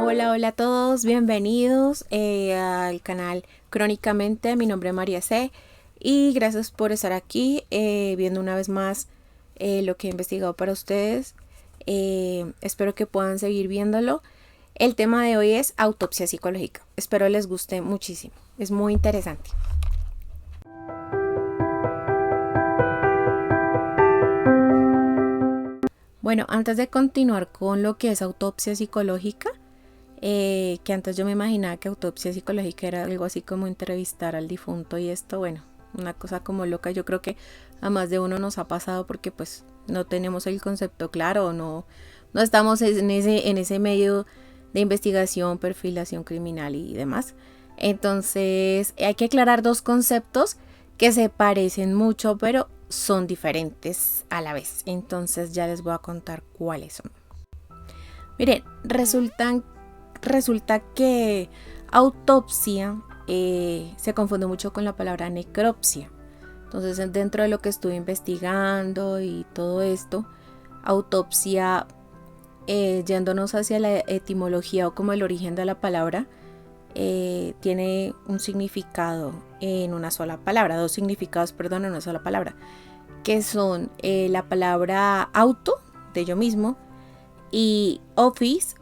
Hola, hola a todos, bienvenidos al canal Crónicamente. Mi nombre es María C. Y gracias por estar aquí viendo una vez más lo que he investigado para ustedes. Espero que puedan seguir viéndolo. El tema de hoy es autopsia psicológica. Espero les guste muchísimo. Es muy interesante. Bueno, antes de continuar con lo que es autopsia psicológica, que antes yo me imaginaba que autopsia psicológica era algo así como entrevistar al difunto y esto, bueno, una cosa como loca. Yo creo que a más de uno nos ha pasado porque pues no tenemos el concepto claro, no estamos en ese medio de investigación, perfilación criminal y demás. Entonces hay que aclarar dos conceptos que se parecen mucho pero son diferentes a la vez. Entonces ya les voy a contar cuáles son. Miren, resulta que autopsia se confunde mucho con la palabra necropsia. Entonces, dentro de lo que estuve investigando y todo esto, autopsia, yéndonos hacia la etimología o como el origen de la palabra, tiene un significado en una sola palabra, dos significados, perdón, en una sola palabra, que son la palabra auto, de yo mismo, y office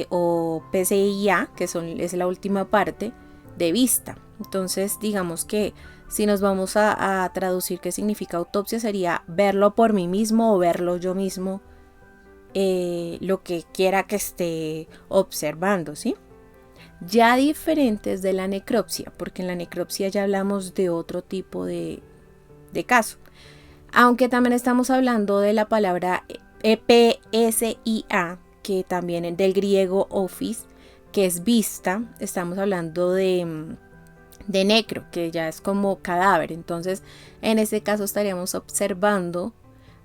o PCIA, que es la última parte, de vista. Entonces digamos que si nos vamos a traducir qué significa autopsia, sería verlo por mí mismo o verlo yo mismo, lo que quiera que esté observando, ¿sí? Ya diferentes de la necropsia, porque en la necropsia ya hablamos de otro tipo de caso. Aunque también estamos hablando de la palabra PSIA, que también es del griego office, que es vista. Estamos hablando de necro, que ya es como cadáver. Entonces, en este caso estaríamos observando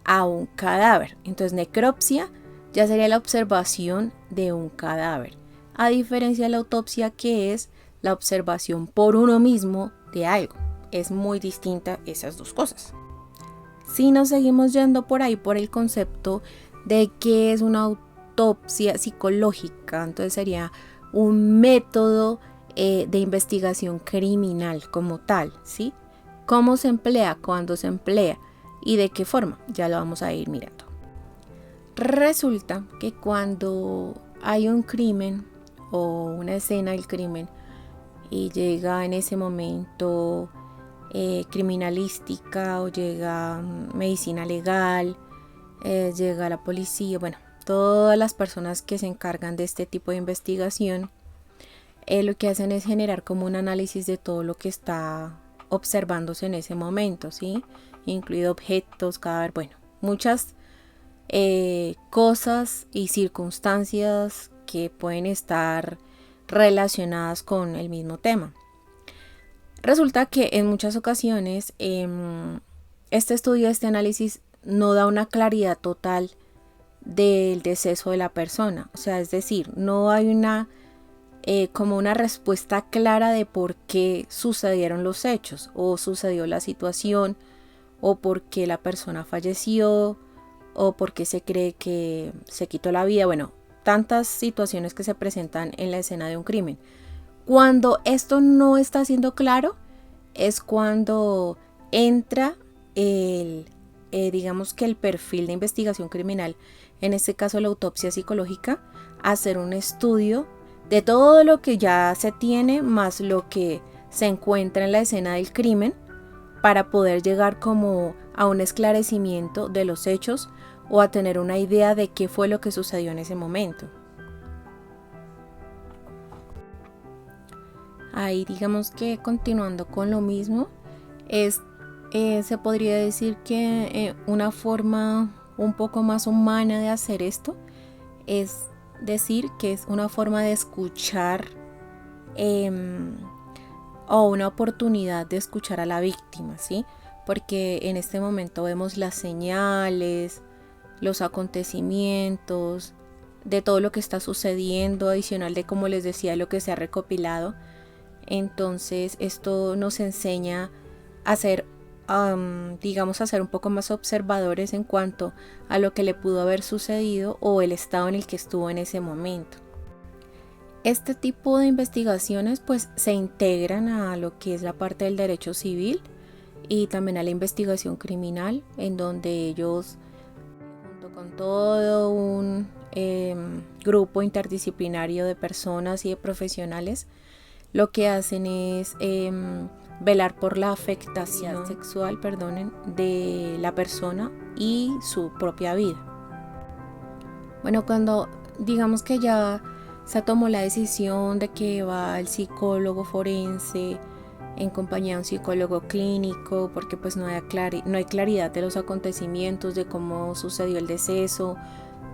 a un cadáver. Entonces, necropsia ya sería la observación de un cadáver. A diferencia de la autopsia, que es la observación por uno mismo de algo. Es muy distinta esas dos cosas. Si nos seguimos yendo por ahí por el concepto de qué es una autopsia psicológica, entonces sería un método de investigación criminal como tal, ¿sí? ¿Cómo se emplea? ¿Cuándo se emplea? ¿Y de qué forma? Ya lo vamos a ir mirando. Resulta que cuando hay un crimen o una escena del crimen y llega en ese momento criminalística o llega medicina legal, llega la policía, bueno, todas las personas que se encargan de este tipo de investigación, lo que hacen es generar como un análisis de todo lo que está observándose en ese momento, ¿sí? Incluido objetos, cadáver, bueno, muchas cosas y circunstancias que pueden estar relacionadas con el mismo tema. Resulta que en muchas ocasiones este estudio, este análisis no da una claridad total del deceso de la persona. O sea, es decir, no hay como una respuesta clara de por qué sucedieron los hechos o sucedió la situación o por qué la persona falleció o por qué se cree que se quitó la vida. Bueno, tantas situaciones que se presentan en la escena de un crimen. Cuando esto no está siendo claro, es cuando entra digamos que el perfil de investigación criminal, en este caso la autopsia psicológica, a hacer un estudio de todo lo que ya se tiene, más lo que se encuentra en la escena del crimen, para poder llegar como a un esclarecimiento de los hechos o a tener una idea de qué fue lo que sucedió en ese momento. Ahí digamos que continuando con lo mismo, se podría decir que una forma un poco más humana de hacer esto es decir que es una forma de escuchar o una oportunidad de escuchar a la víctima, ¿sí? Porque en este momento vemos las señales, los acontecimientos, de todo lo que está sucediendo, adicional de, como les decía, lo que se ha recopilado. Entonces esto nos enseña a ser, digamos, a ser un poco más observadores en cuanto a lo que le pudo haber sucedido o el estado en el que estuvo en ese momento. Este tipo de investigaciones pues se integran a lo que es la parte del derecho civil y también a la investigación criminal, en donde ellos, junto con todo un grupo interdisciplinario de personas y de profesionales, lo que hacen es velar por la afectación sexual, de la persona y su propia vida. Bueno, cuando digamos que ya se tomó la decisión de que va el psicólogo forense en compañía de un psicólogo clínico, porque pues no hay claridad de los acontecimientos, de cómo sucedió el deceso,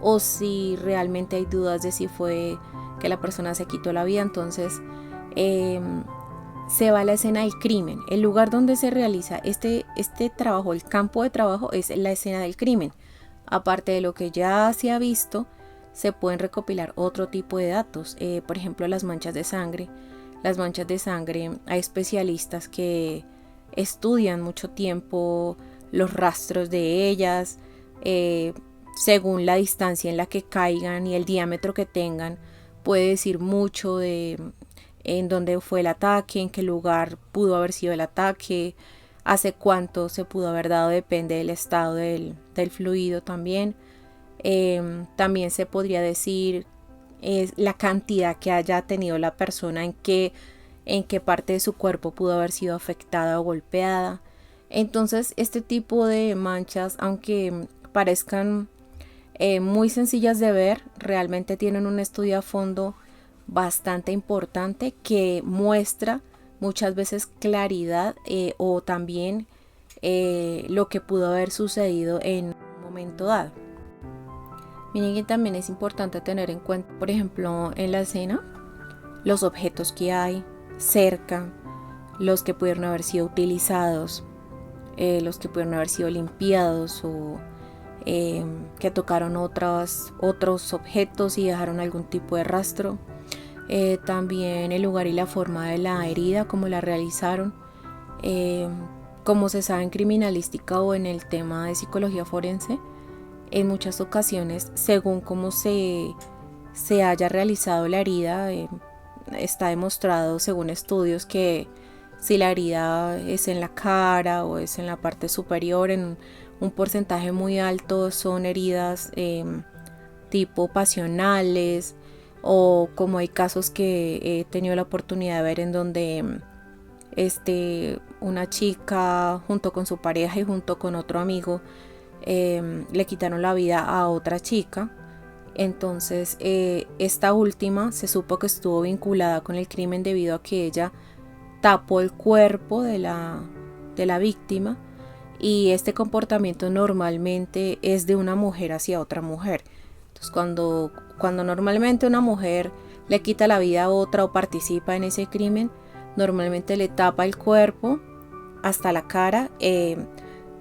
o si realmente hay dudas de si fue que la persona se quitó la vida. Entonces se va a la escena del crimen. El lugar donde se realiza este trabajo, el campo de trabajo, es la escena del crimen. Aparte de lo que ya se ha visto, se pueden recopilar otro tipo de datos, por ejemplo las manchas de sangre. Las manchas de sangre, hay especialistas que estudian mucho tiempo los rastros de ellas, según la distancia en la que caigan y el diámetro que tengan, puede decir mucho de en dónde fue el ataque, en qué lugar pudo haber sido el ataque, hace cuánto se pudo haber dado, depende del estado del fluido también. También se podría decir la cantidad que haya tenido la persona, en qué parte de su cuerpo pudo haber sido afectada o golpeada. Entonces este tipo de manchas, aunque parezcan muy sencillas de ver, realmente tienen un estudio a fondo bastante importante que muestra muchas veces claridad o también lo que pudo haber sucedido en un momento dado. Miren que también es importante tener en cuenta, por ejemplo, en la escena, los objetos que hay cerca, los que pudieron haber sido utilizados, los que pudieron haber sido limpiados o que tocaron otros objetos y dejaron algún tipo de rastro. También el lugar y la forma de la herida, cómo la realizaron. Como se sabe en criminalística o en el tema de psicología forense, en muchas ocasiones, según cómo se haya realizado la herida, está demostrado según estudios que si la herida es en la cara o es en la parte superior, en un porcentaje muy alto son heridas tipo pasionales, o como hay casos que he tenido la oportunidad de ver en donde una chica junto con su pareja y junto con otro amigo le quitaron la vida a otra chica. Entonces esta última se supo que estuvo vinculada con el crimen debido a que ella tapó el cuerpo de la víctima, y este comportamiento normalmente es de una mujer hacia otra mujer. Entonces cuando normalmente una mujer le quita la vida a otra o participa en ese crimen, normalmente le tapa el cuerpo hasta la cara,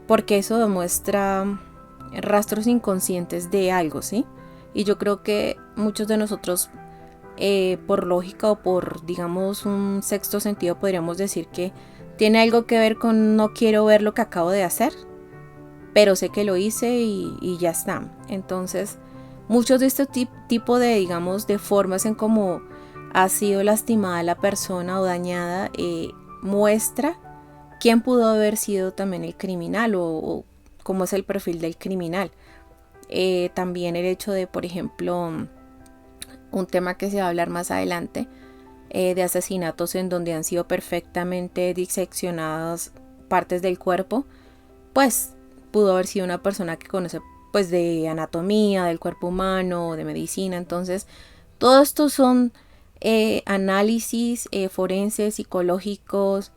porque eso demuestra rastros inconscientes de algo, ¿sí? Y yo creo que muchos de nosotros, por lógica o por, digamos, un sexto sentido, podríamos decir que tiene algo que ver con no quiero ver lo que acabo de hacer, pero sé que lo hice y ya está. Entonces, muchos de este tipo de, digamos, de formas en cómo ha sido lastimada la persona o dañada, muestra quién pudo haber sido también el criminal o cómo es el perfil del criminal. También el hecho de, por ejemplo, un tema que se va a hablar más adelante, de asesinatos en donde han sido perfectamente diseccionadas partes del cuerpo, pues pudo haber sido una persona que conoce pues de anatomía del cuerpo humano, de medicina. Entonces todo esto son análisis forenses, psicológicos,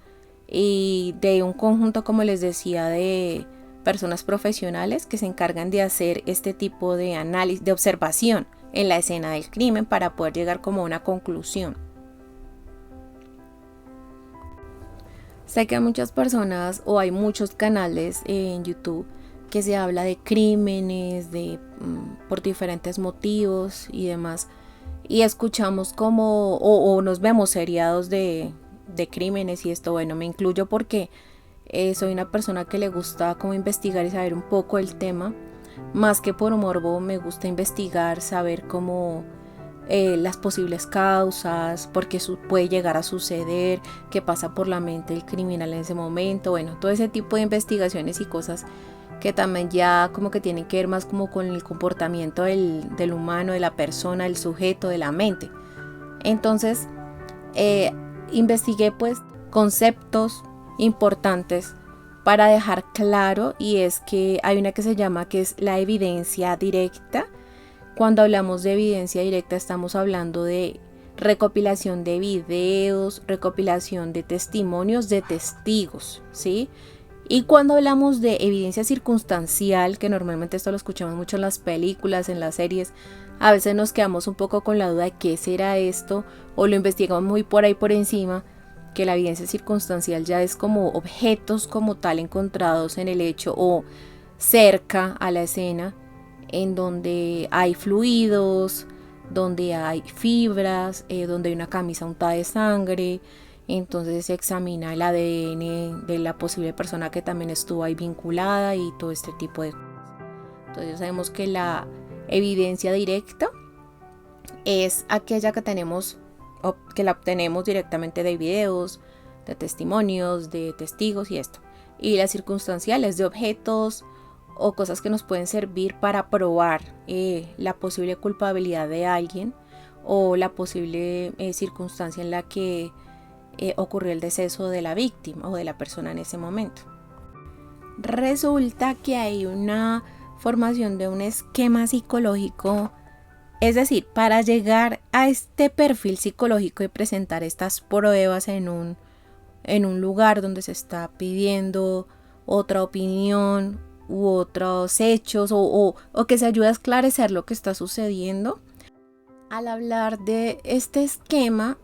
y de un conjunto, como les decía, de personas profesionales que se encargan de hacer este tipo de análisis, de observación en la escena del crimen para poder llegar como a una conclusión. Sé que hay muchas personas o hay muchos canales en YouTube que se habla de crímenes, por diferentes motivos y demás, y escuchamos como o nos vemos seriados de crímenes y esto. Bueno, me incluyo porque soy una persona que le gusta como investigar y saber un poco el tema, más que por morbo. Me gusta investigar, saber cómo las posibles causas, por qué puede llegar a suceder, qué pasa por la mente del criminal en ese momento, bueno, todo ese tipo de investigaciones y cosas que también ya como que tienen que ver más como con el comportamiento del humano, de la persona, del sujeto, de la mente. Entonces, investigué pues conceptos importantes para dejar claro, y es que hay una que se llama que es la evidencia directa. Cuando hablamos de evidencia directa estamos hablando de recopilación de videos, recopilación de testimonios de testigos, ¿sí? Y cuando hablamos de evidencia circunstancial, que normalmente esto lo escuchamos mucho en las películas, en las series, a veces nos quedamos un poco con la duda de qué será esto, o lo investigamos muy por ahí por encima, que la evidencia circunstancial ya es como objetos como tal encontrados en el hecho o cerca a la escena, en donde hay fluidos, donde hay fibras, donde hay una camisa untada de sangre. Entonces se examina el ADN de la posible persona que también estuvo ahí vinculada y todo este tipo de cosas. Entonces ya sabemos que la evidencia directa es aquella que la obtenemos directamente de videos, de testimonios, de testigos y esto. Y la circunstancial es de objetos o cosas que nos pueden servir para probar la posible culpabilidad de alguien o la posible circunstancia en la que ocurrió el deceso de la víctima o de la persona en ese momento. Resulta que hay una formación de un esquema psicológico, es decir, para llegar a este perfil psicológico y presentar estas pruebas en un lugar donde se está pidiendo otra opinión u otros hechos o que se ayude a esclarecer lo que está sucediendo. Al hablar de este esquema,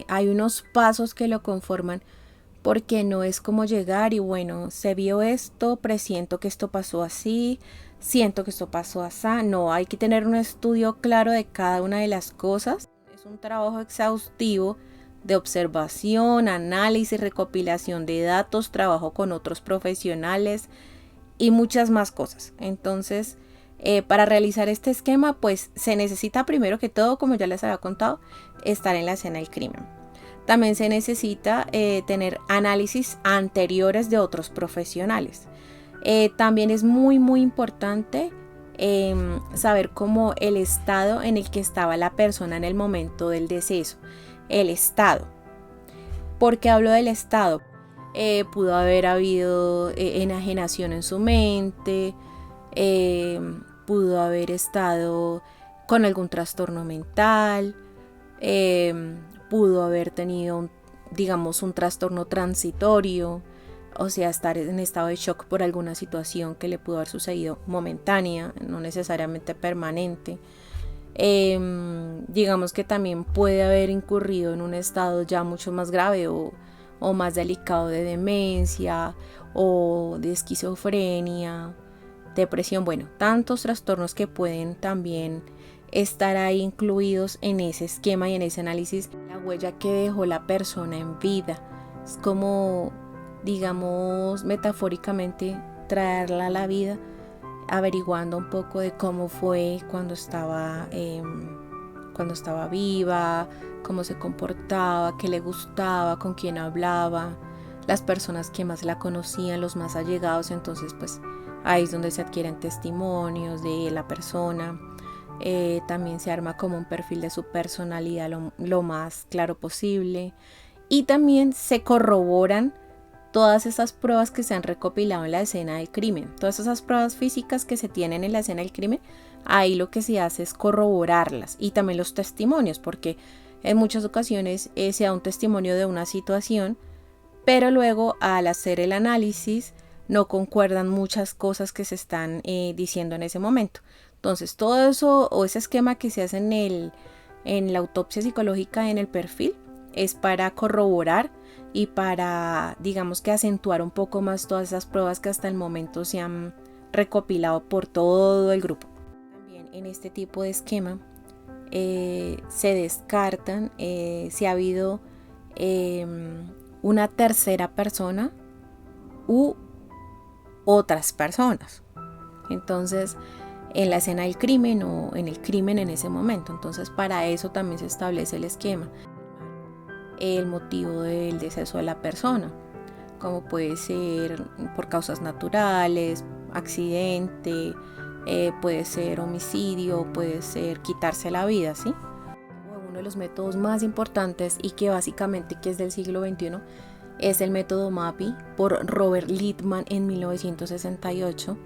hay unos pasos que lo conforman, porque no es como llegar y bueno, se vio esto, presiento que esto pasó así, siento que esto pasó así. No, hay que tener un estudio claro de cada una de las cosas. Es un trabajo exhaustivo de observación, análisis, recopilación de datos, trabajo con otros profesionales y muchas más cosas. Entonces, para realizar este esquema, pues se necesita primero que todo, como ya les había contado, estar en la escena del crimen. También se necesita tener análisis anteriores de otros profesionales. También es muy importante saber cómo el estado en el que estaba la persona en el momento del deceso. El estado. ¿Por qué hablo del estado? Pudo haber habido enajenación en su mente, pudo haber estado con algún trastorno mental, pudo haber tenido, digamos, un trastorno transitorio, o sea, estar en estado de shock por alguna situación que le pudo haber sucedido momentánea, no necesariamente permanente. Digamos que también puede haber incurrido en un estado ya mucho más grave o más delicado de demencia o de esquizofrenia, depresión, bueno, tantos trastornos que pueden también estar ahí incluidos en ese esquema y en ese análisis. La huella que dejó la persona en vida es como, digamos, metafóricamente traerla a la vida, averiguando un poco de cómo fue cuando estaba viva, cómo se comportaba, qué le gustaba, con quién hablaba, las personas que más la conocían, los más allegados. Entonces pues ahí es donde se adquieren testimonios de la persona. También se arma como un perfil de su personalidad lo más claro posible, y también se corroboran todas esas pruebas que se han recopilado en la escena del crimen, todas esas pruebas físicas que se tienen en la escena del crimen. Ahí lo que se hace es corroborarlas, y también los testimonios, porque en muchas ocasiones se da un testimonio de una situación, pero luego al hacer el análisis no concuerdan muchas cosas que se están diciendo en ese momento. Entonces todo eso o ese esquema que se hace en la autopsia psicológica, en el perfil, es para corroborar y para, digamos, que acentuar un poco más todas esas pruebas que hasta el momento se han recopilado por todo el grupo. También en este tipo de esquema se descartan si ha habido una tercera persona u otras personas. Entonces en la escena del crimen o en el crimen en ese momento. Entonces para eso también se establece el esquema, el motivo del deceso de la persona, como puede ser por causas naturales, accidente, puede ser homicidio, puede ser quitarse la vida, ¿sí? Uno de los métodos más importantes y que básicamente que es del siglo XXI es el método MAPI por Robert Littman en 1968,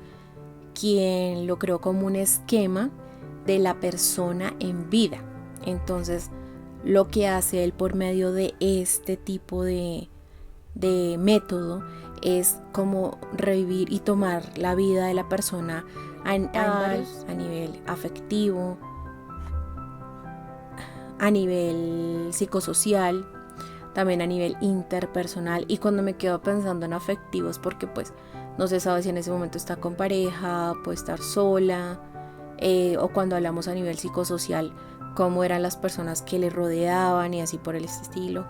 quien lo creó como un esquema de la persona en vida. Entonces, lo que hace él por medio de este tipo de método es como revivir y tomar la vida de la persona a nivel afectivo, a nivel psicosocial, también a nivel interpersonal. Y cuando me quedo pensando en afectivos, porque pues no se sabe si en ese momento está con pareja, puede estar sola, o cuando hablamos a nivel psicosocial, cómo eran las personas que le rodeaban y así por el estilo.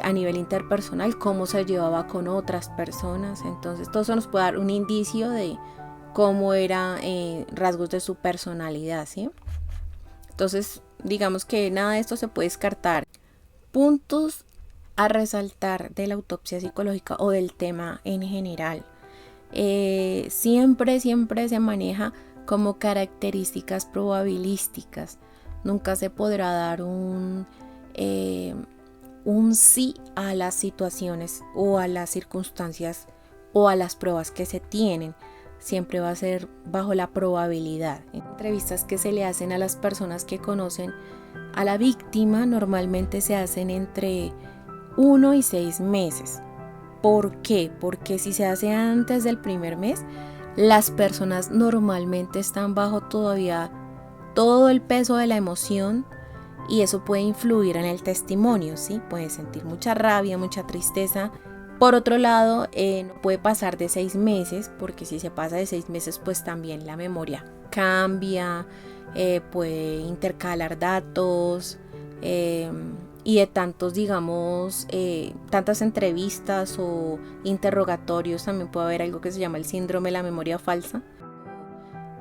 A nivel interpersonal, cómo se llevaba con otras personas. Entonces todo eso nos puede dar un indicio de cómo eran rasgos de su personalidad, ¿sí? Entonces digamos que nada de esto se puede descartar. Puntos a resaltar de la autopsia psicológica o del tema en general. Siempre se maneja como características probabilísticas. Nunca se podrá dar un sí a las situaciones o a las circunstancias o a las pruebas que se tienen. Siempre va a ser bajo la probabilidad. En entrevistas que se le hacen a las personas que conocen a la víctima normalmente se hacen entre 1 y 6 meses. ¿Por qué? Porque si se hace antes del primer mes, las personas normalmente están bajo todavía todo el peso de la emoción y eso puede influir en el testimonio, ¿sí? Puede sentir mucha rabia, mucha tristeza. Por otro lado, no puede pasar de 6 meses, porque si se pasa de 6 meses, pues también la memoria cambia, puede intercalar datos y de tantos, digamos, tantas entrevistas o interrogatorios, también puede haber algo que se llama el síndrome de la memoria falsa.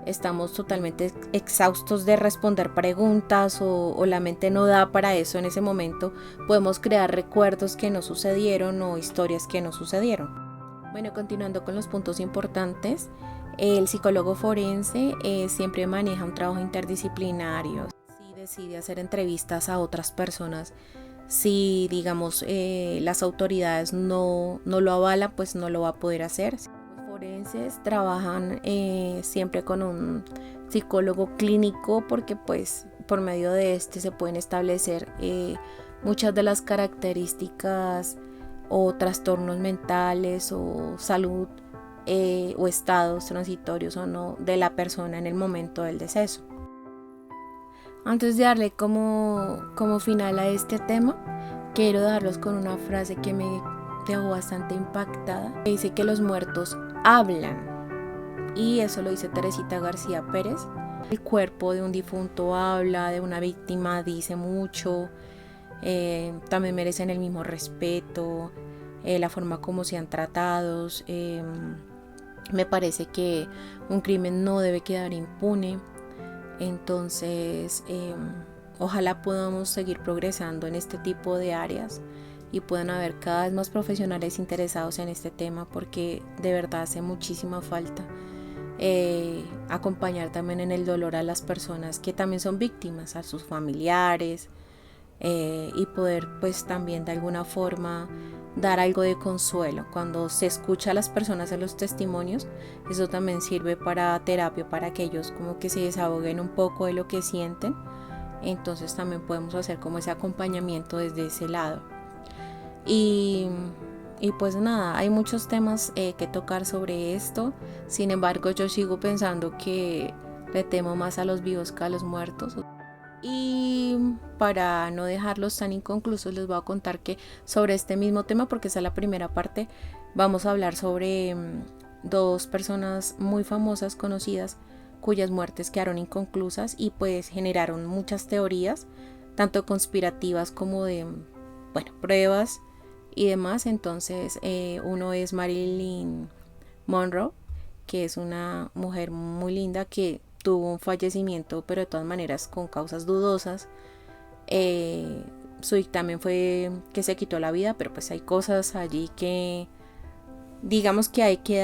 Estamos totalmente exhaustos de responder preguntas o la mente no da para eso en ese momento. Podemos crear recuerdos que no sucedieron o historias que no sucedieron. Bueno, continuando con los puntos importantes, el psicólogo forense siempre maneja un trabajo interdisciplinario. Si decide hacer entrevistas a otras personas, si digamos las autoridades no lo avalan, pues no lo va a poder hacer. Forenses trabajan siempre con un psicólogo clínico porque pues por medio de este se pueden establecer muchas de las características o trastornos mentales o salud o estados transitorios o no de la persona en el momento del deceso. Antes de darle como final a este tema, quiero darlos con una frase que me dejó bastante impactada. Dice que los muertos hablan, y eso lo dice Teresita García Pérez. El cuerpo de un difunto habla, de una víctima dice mucho, también merecen el mismo respeto, la forma como sean tratados. Me parece que un crimen no debe quedar impune. Entonces ojalá podamos seguir progresando en este tipo de áreas y puedan haber cada vez más profesionales interesados en este tema, porque de verdad hace muchísima falta acompañar también en el dolor a las personas que también son víctimas, a sus familiares, y poder pues también de alguna forma dar algo de consuelo. Cuando se escucha a las personas en los testimonios, eso también sirve para terapia, para que ellos como que se desahoguen un poco de lo que sienten. Entonces también podemos hacer como ese acompañamiento desde ese lado. Y pues nada, hay muchos temas que tocar sobre esto. Sin embargo, yo sigo pensando que le temo más a los vivos que a los muertos. Y para no dejarlos tan inconclusos, les voy a contar que sobre este mismo tema, porque esa es la primera parte, vamos a hablar sobre dos personas muy famosas, conocidas, cuyas muertes quedaron inconclusas y pues generaron muchas teorías, tanto conspirativas como de, pruebas y demás. Entonces uno es Marilyn Monroe, que es una mujer muy linda que tuvo un fallecimiento, pero de todas maneras con causas dudosas. Su dictamen fue que se quitó la vida, pero pues hay cosas allí que digamos que hay que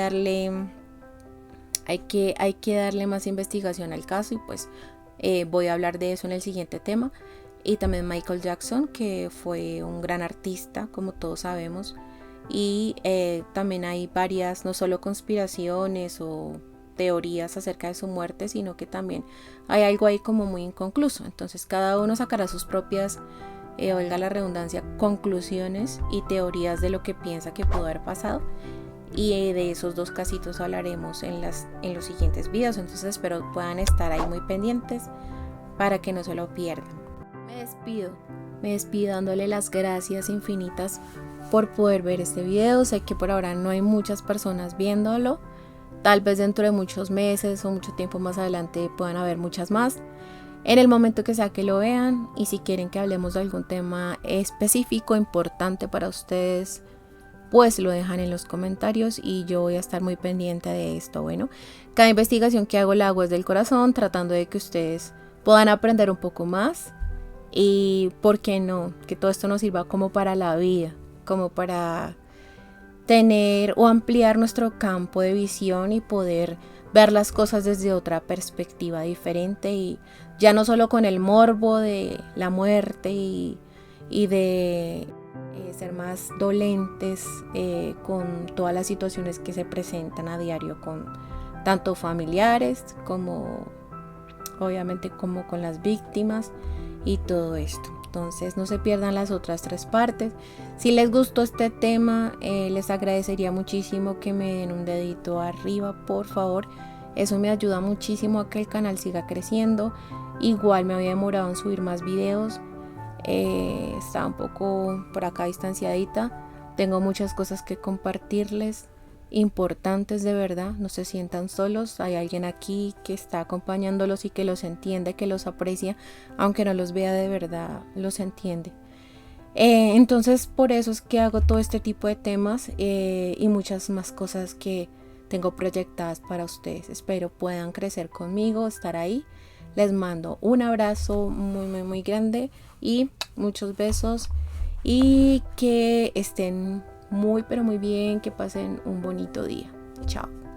darle más investigación al caso, y pues voy a hablar de eso en el siguiente tema. Y también Michael Jackson, que fue un gran artista, como todos sabemos, y también hay varias, no solo conspiraciones o teorías acerca de su muerte, sino que también hay algo ahí como muy inconcluso. Entonces cada uno sacará sus propias, valga la redundancia, conclusiones y teorías de lo que piensa que pudo haber pasado. Y de esos dos casitos hablaremos en los siguientes videos. Entonces espero puedan estar ahí muy pendientes para que no se lo pierdan. Me despido dándole las gracias infinitas por poder ver este video. Sé que por ahora no hay muchas personas viéndolo. Tal vez dentro de muchos meses o mucho tiempo más adelante puedan haber muchas más. En el momento que sea que lo vean, y si quieren que hablemos de algún tema específico, importante para ustedes, pues lo dejan en los comentarios y yo voy a estar muy pendiente de esto. Bueno, cada investigación que hago la hago desde el corazón, tratando de que ustedes puedan aprender un poco más, y por qué no, que todo esto nos sirva como para la vida, como para tener o ampliar nuestro campo de visión y poder ver las cosas desde otra perspectiva diferente, y ya no solo con el morbo de la muerte y de ser más dolentes con todas las situaciones que se presentan a diario con tanto familiares como obviamente como con las víctimas y todo esto. Entonces no se pierdan las otras 3 partes. Si les gustó este tema, les agradecería muchísimo que me den un dedito arriba, por favor. Eso me ayuda muchísimo a que el canal siga creciendo. Igual me había demorado en subir más videos. Estaba un poco por acá distanciadita. Tengo muchas cosas que compartirles, importantes de verdad. No se sientan solos, hay alguien aquí que está acompañándolos y que los entiende, que los aprecia, aunque no los vea de verdad, los entiende. Entonces por eso es que hago todo este tipo de temas y muchas más cosas que tengo proyectadas para ustedes. Espero puedan crecer conmigo, estar ahí. Les mando un abrazo muy muy muy grande y muchos besos, y que estén muy pero muy bien, que pasen un bonito día. Chao.